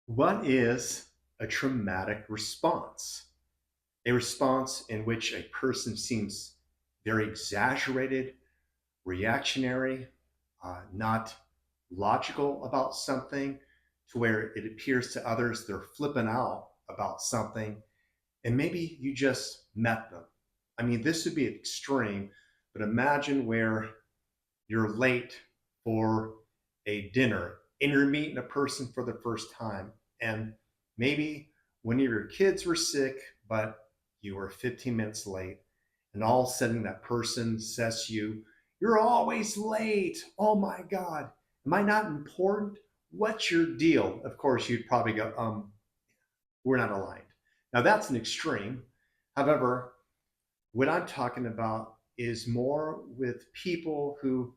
What is a traumatic response? A response in which a person seems very exaggerated, reactionary, not logical about something, to where it appears to others they're flipping out about something, and maybe you just met them. I mean, this would be extreme, but imagine where you're late for a dinner and you're meeting a person for the first time. And maybe one of your kids were sick, but you were 15 minutes late. And all of a sudden, that person says to you, "You're always late. Oh my God. Am I not important? What's your deal?" Of course, you'd probably go, we're not aligned. Now, that's an extreme. However, what I'm talking about is more with people who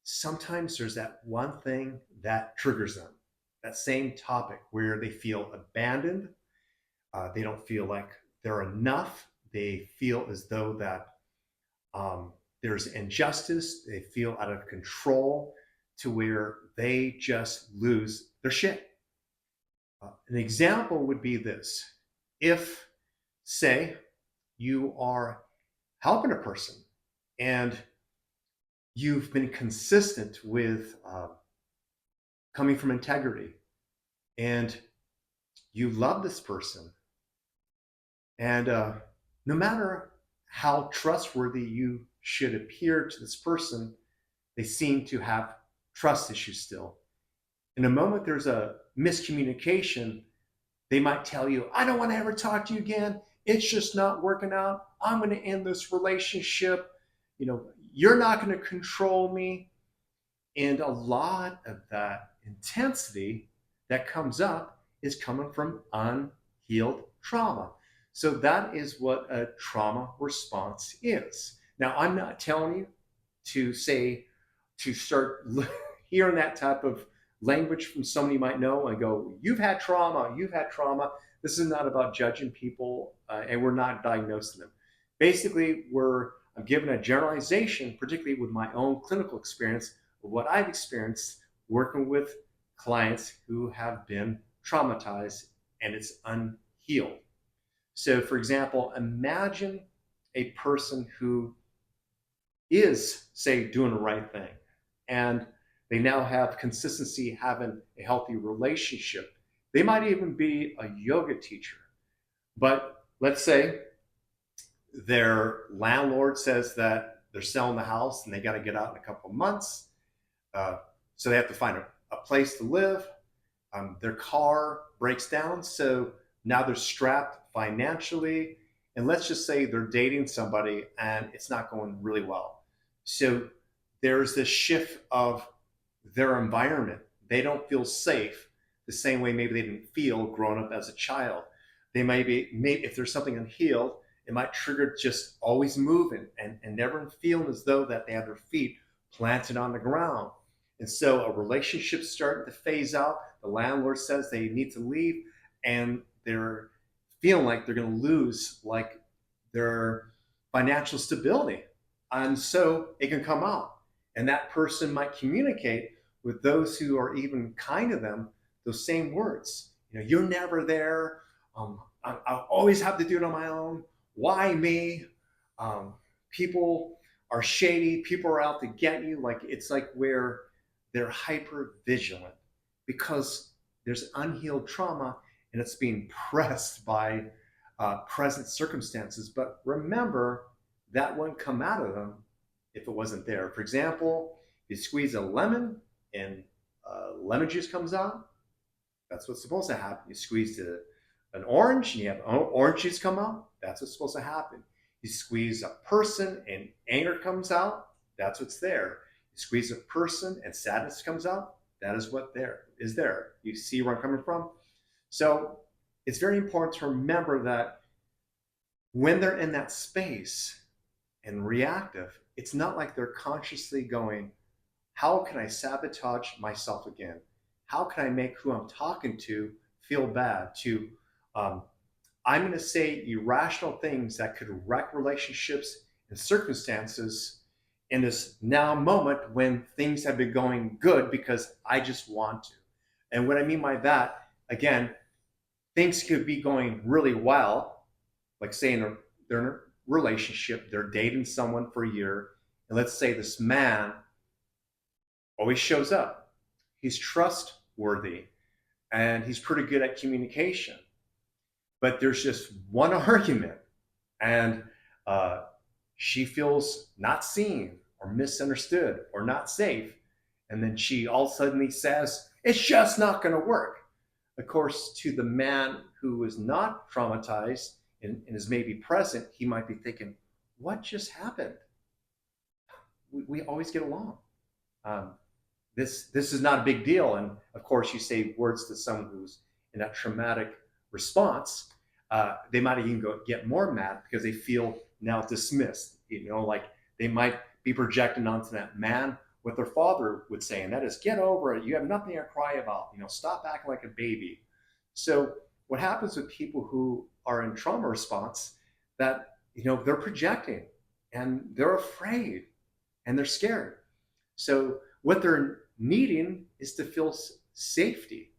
sometimes there's that one thing that triggers them, that same topic where they feel abandoned. They don't feel like they're enough. They feel as though that there's injustice. They feel out of control to where they just lose their shit. An example would be this. If, say, you are helping a person and you've been consistent with coming from integrity, and you love this person, and no matter how trustworthy you should appear to this person, they seem to have trust issues still. In a moment there's a miscommunication, they might tell you, "I don't want to ever talk to you again. It's just not working out. I'm going to end this relationship. You're not going to control me." And a lot of that intensity that comes up is coming from unhealed trauma. So that is what a trauma response is. Now, I'm not telling you to say, to start hearing that type of language from somebody you might know and go, "You've had trauma, you've had trauma." This is not about judging people, and we're not diagnosing them. Basically, I'm giving a generalization, particularly with my own clinical experience of what I've experienced working with clients who have been traumatized and it's unhealed. So, for example, imagine a person who is, say, doing the right thing and they now have consistency having a healthy relationship. They might even be a yoga teacher. But let's say their landlord says that they're selling the house and they got to get out in a couple of months. So they have to find a place to live. Their car breaks down. So now they're strapped financially. And let's just say they're dating somebody and it's not going really well. So there's this shift of their environment. They don't feel safe the same way maybe they didn't feel growing up as a child. They maybe if there's something unhealed, it might trigger just always moving and never feeling as though that they have their feet planted on the ground. And so a relationship's starting to phase out. The landlord says they need to leave, and they're feeling like they're going to lose like their financial stability. And so it can come out. And that person might communicate with those who are even kind to them those same words. You're never there. I always have to do it on my own. Why me? People are shady. People are out to get you. Like it's like where they're hyper vigilant because there's unhealed trauma and it's being pressed by present circumstances. But remember, that wouldn't come out of them if it wasn't there. For example, you squeeze a lemon and lemon juice comes out. That's what's supposed to happen. You squeeze an orange and you have orange juice come out. That's what's supposed to happen. You squeeze a person and anger comes out. That's what's there. You squeeze a person and sadness comes out. That is what there is there. You see where I'm coming from? So it's very important to remember that when they're in that space and reactive, it's not like they're consciously going, "How can I sabotage myself again? How can I make who I'm talking to feel bad?" Um, I'm going to say irrational things that could wreck relationships and circumstances in this now moment when things have been going good because I just want to. And what I mean by that, again, things could be going really well, like saying they're in a relationship, they're dating someone for a year, and let's say this man always shows up. He's trustworthy and he's pretty good at communication. But there's just one argument, and uh, she feels not seen or misunderstood or not safe. And then she all suddenly says, it's just not going to work. Of course, to the man who is not traumatized and is maybe present, he might be thinking, what just happened? We always get along. Um, this is not a big deal. And of course, you say words to someone who's in that traumatic response, they might even get more mad because they feel now dismissed. Like they might be projecting onto that man what their father would say, and that is, get over it. You have nothing to cry about. Stop acting like a baby. So what happens with people who are in trauma response, that they're projecting and they're afraid and they're scared. So what they're needing is to feel safety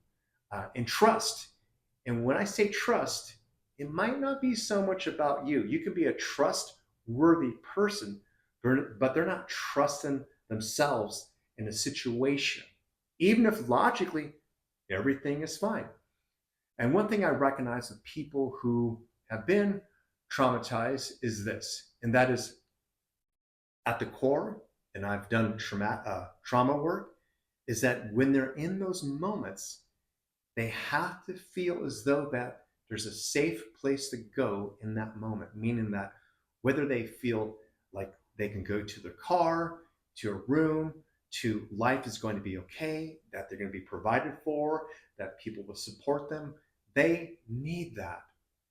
and trust. And when I say trust, it might not be so much about you. You can be a trustworthy person, but they're not trusting themselves in a situation, even if logically everything is fine. And one thing I recognize with people who have been traumatized is this, and that is at the core, and I've done trauma work, is that when they're in those moments, they have to feel as though that there's a safe place to go in that moment, meaning that whether they feel like they can go to their car, to a room, to life is going to be okay, that they're going to be provided for, that people will support them, they need that.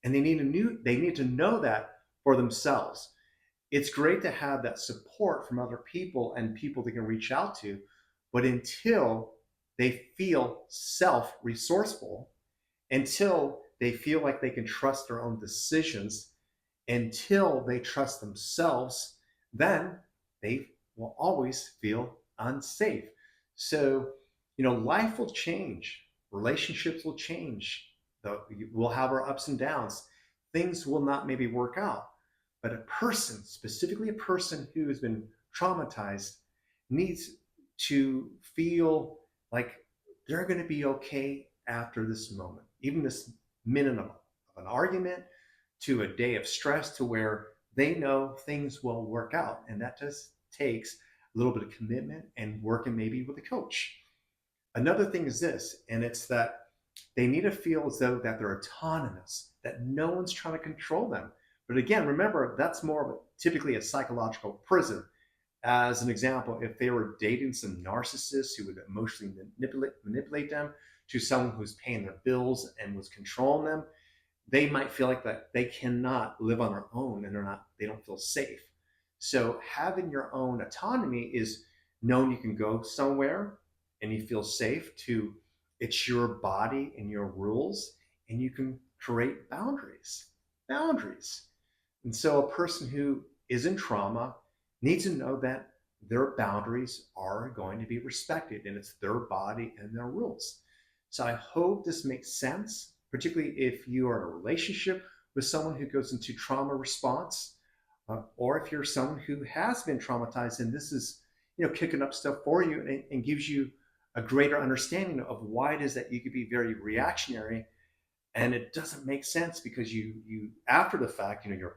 And they need to know that for themselves. It's great to have that support from other people and people they can reach out to, but until they feel self-resourceful, until they feel like they can trust their own decisions, until they trust themselves, then they will always feel unsafe. So, life will change, relationships will change, we'll have our ups and downs, things will not maybe work out. But a person, specifically a person who has been traumatized, needs to feel like they're going to be okay after this moment, even this minimum of an argument to a day of stress, to where they know things will work out. And that just takes a little bit of commitment and working maybe with a coach. Another thing is this, and it's that they need to feel as though that they're autonomous, that no one's trying to control them. But again, remember, that's more of typically a psychological prison. As an example, if they were dating some narcissist who would emotionally manipulate them, to someone who's paying their bills and was controlling them, they might feel like that they cannot live on their own and they don't feel safe. So having your own autonomy is knowing you can go somewhere and you feel safe, to it's your body and your rules, and you can create boundaries. And so a person who is in trauma needs to know that their boundaries are going to be respected, and it's their body and their rules. So I hope this makes sense, particularly if you are in a relationship with someone who goes into trauma response, or if you're someone who has been traumatized and this is, kicking up stuff for you, and gives you a greater understanding of why it is that you could be very reactionary, and it doesn't make sense because you after the fact, you're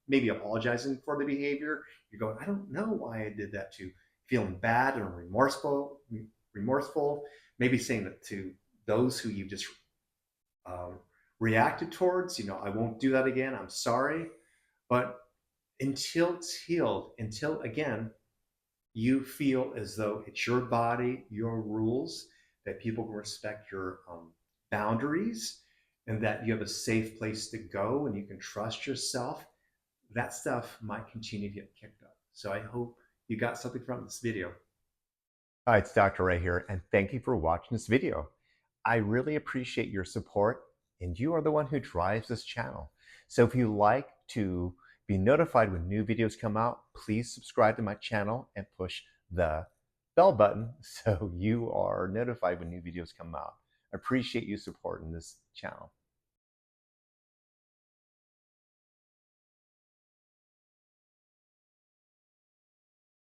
maybe apologizing for the behavior. You're going, I don't know why I did that, to feeling bad and remorseful, maybe saying that to those who you've just um, reacted towards, I won't do that again, I'm sorry. But until it's healed, until again you feel as though it's your body, your rules, that people can respect your boundaries, and that you have a safe place to go and you can trust yourself, that stuff might continue to get kicked up. So I hope you got something from this video. Hi, it's Dr. Ray here, and thank you for watching this video. I really appreciate your support, and you are the one who drives this channel. So if you like to be notified when new videos come out, please subscribe to my channel and push the bell button so you are notified when new videos come out. I appreciate you supporting this channel.